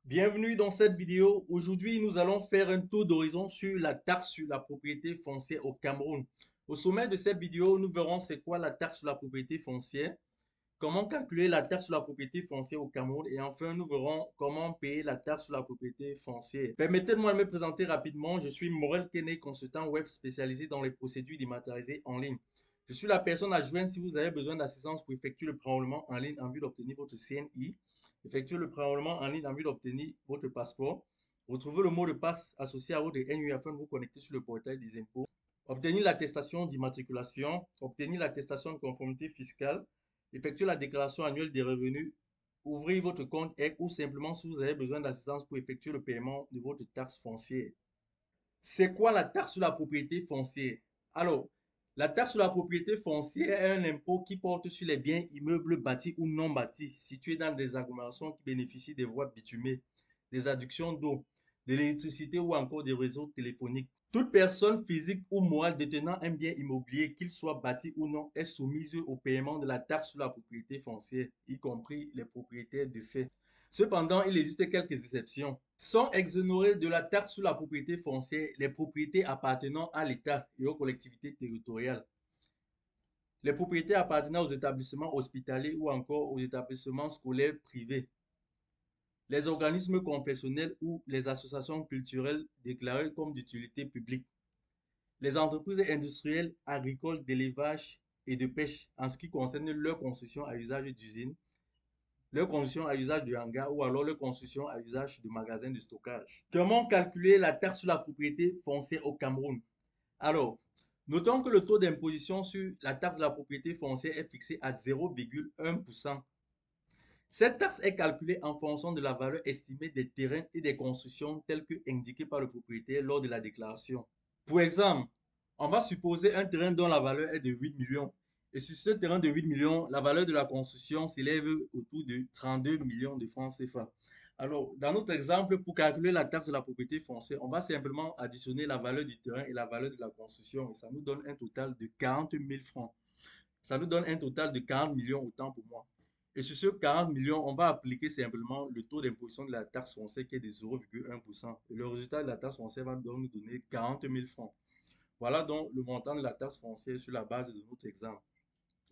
Bienvenue dans cette vidéo. Aujourd'hui, nous allons faire un tour d'horizon sur la taxe sur la propriété foncière au Cameroun. Au sommet de cette vidéo, nous verrons c'est quoi la taxe sur la propriété foncière, comment calculer la taxe sur la propriété foncière au Cameroun et enfin, nous verrons comment payer la taxe sur la propriété foncière. Permettez-moi de me présenter rapidement. Je suis Morel Kene, consultant web spécialisé dans les procédures dématérialisées en ligne. Je suis la personne à joindre si vous avez besoin d'assistance pour effectuer le prélèvement en ligne en vue d'obtenir votre CNI, effectuer le prélèvement en ligne en vue d'obtenir votre passeport, retrouver le mot de passe associé à votre NUI afin de vous connecter sur le portail des impôts, obtenir l'attestation d'immatriculation, obtenir l'attestation de conformité fiscale, effectuer la déclaration annuelle des revenus, ouvrir votre compte EC ou simplement si vous avez besoin d'assistance pour effectuer le paiement de votre taxe foncière. C'est quoi la taxe sur la propriété foncière? Alors, la taxe sur la propriété foncière est un impôt qui porte sur les biens immeubles bâtis ou non bâtis situés dans des agglomérations qui bénéficient des voies bitumées, des adductions d'eau, de l'électricité ou encore des réseaux téléphoniques. Toute personne physique ou morale détenant un bien immobilier, qu'il soit bâti ou non, est soumise au paiement de la taxe sur la propriété foncière, y compris les propriétaires de fait. Cependant, il existe quelques exceptions. Sont exonérés de la taxe sur la propriété foncière les propriétés appartenant à l'État et aux collectivités territoriales, les propriétés appartenant aux établissements hospitaliers ou encore aux établissements scolaires privés, les organismes confessionnels ou les associations culturelles déclarées comme d'utilité publique, les entreprises industrielles, agricoles, d'élevage et de pêche en ce qui concerne leur construction à usage d'usines, leur construction à usage de hangar ou alors leur construction à usage de magasins de stockage. Comment calculer la taxe sur la propriété foncière au Cameroun? Alors, notons que le taux d'imposition sur la taxe de la propriété foncière est fixé à 0,1%. Cette taxe est calculée en fonction de la valeur estimée des terrains et des constructions telles que indiquées par le propriétaire lors de la déclaration. Pour exemple, on va supposer un terrain dont la valeur est de 8 millions. Et sur ce terrain de 8 millions, la valeur de la construction s'élève autour de 32 millions de francs CFA. Alors, dans notre exemple, pour calculer la taxe de la propriété foncière, on va simplement additionner la valeur du terrain et la valeur de la construction. Et ça nous donne un total de 40 000 francs. Ça nous donne un total de 40 millions autant pour moi. Et sur ce 40 millions, on va appliquer simplement le taux d'imposition de la taxe foncière qui est de 0,1%. Et le résultat de la taxe foncière va donc nous donner 40 000 francs. Voilà donc le montant de la taxe foncière sur la base de notre exemple.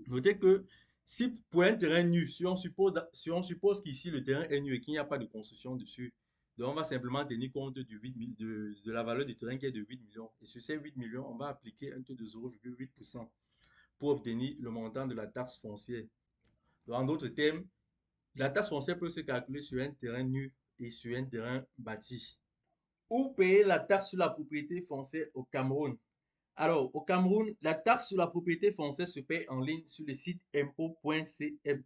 Notez que si pour un terrain nu, si on suppose qu'ici le terrain est nu et qu'il n'y a pas de construction dessus, donc on va simplement tenir compte de la valeur du terrain qui est de 8 millions. Et sur ces 8 millions, on va appliquer un taux de 0,8% pour obtenir le montant de la taxe foncière. Donc, en d'autres termes, la taxe foncière peut se calculer sur un terrain nu et sur un terrain bâti. Où payer la taxe sur la propriété foncière au Cameroun? Alors, au Cameroun, la taxe sur la propriété foncière se paie en ligne sur le site impôt.cm.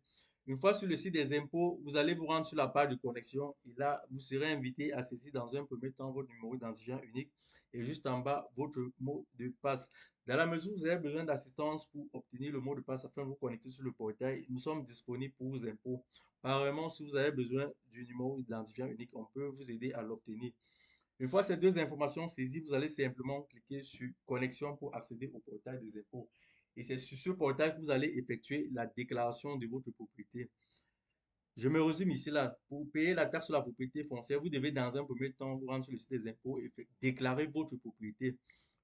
Une fois sur le site des impôts, vous allez vous rendre sur la page de connexion et là, vous serez invité à saisir dans un premier temps votre numéro d'identifiant unique et juste en bas, votre mot de passe. Dans la mesure où vous avez besoin d'assistance pour obtenir le mot de passe afin de vous connecter sur le portail, nous sommes disponibles pour vos impôts. Pareillement, si vous avez besoin du numéro d'identifiant unique, on peut vous aider à l'obtenir. Une fois ces deux informations saisies, vous allez simplement cliquer sur connexion pour accéder au portail des impôts. Et c'est sur ce portail que vous allez effectuer la déclaration de votre propriété. Je me résume ici là. Pour payer la taxe sur la propriété foncière, vous devez dans un premier temps vous rendre sur le site des impôts et déclarer votre propriété.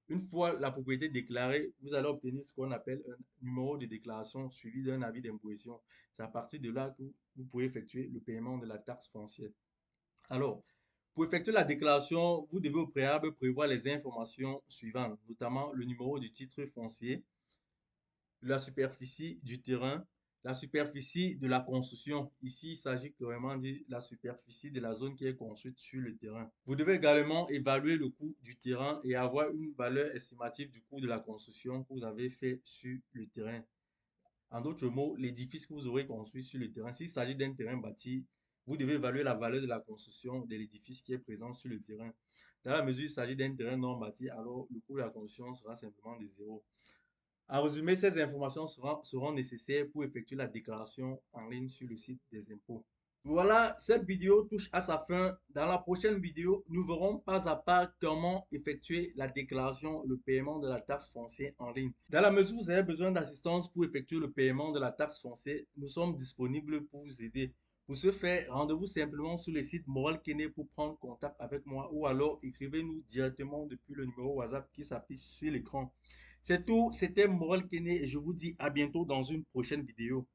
Une fois la propriété déclarée, vous allez obtenir ce qu'on appelle un numéro de déclaration suivi d'un avis d'imposition. C'est à partir de là que vous pouvez effectuer le paiement de la taxe foncière. Alors, pour effectuer la déclaration, vous devez au préalable prévoir les informations suivantes, notamment le numéro du titre foncier, la superficie du terrain, la superficie de la construction. Ici, il s'agit clairement de la superficie de la zone qui est construite sur le terrain. Vous devez également évaluer le coût du terrain et avoir une valeur estimative du coût de la construction que vous avez fait sur le terrain. En d'autres mots, l'édifice que vous aurez construit sur le terrain, s'il s'agit d'un terrain bâti, vous devez évaluer la valeur de la construction de l'édifice qui est présent sur le terrain. Dans la mesure où il s'agit d'un terrain non bâti, alors le coût de la construction sera simplement de zéro. En résumé, ces informations seront nécessaires pour effectuer la déclaration en ligne sur le site des impôts. Voilà, cette vidéo touche à sa fin. Dans la prochaine vidéo, nous verrons pas à pas comment effectuer la déclaration, le paiement de la taxe foncière en ligne. Dans la mesure où vous avez besoin d'assistance pour effectuer le paiement de la taxe foncière, nous sommes disponibles pour vous aider. Pour ce faire, rendez-vous simplement sur le site Moral Kene pour prendre contact avec moi ou alors écrivez-nous directement depuis le numéro WhatsApp qui s'affiche sur l'écran. C'est tout, c'était Moral Kene et je vous dis à bientôt dans une prochaine vidéo.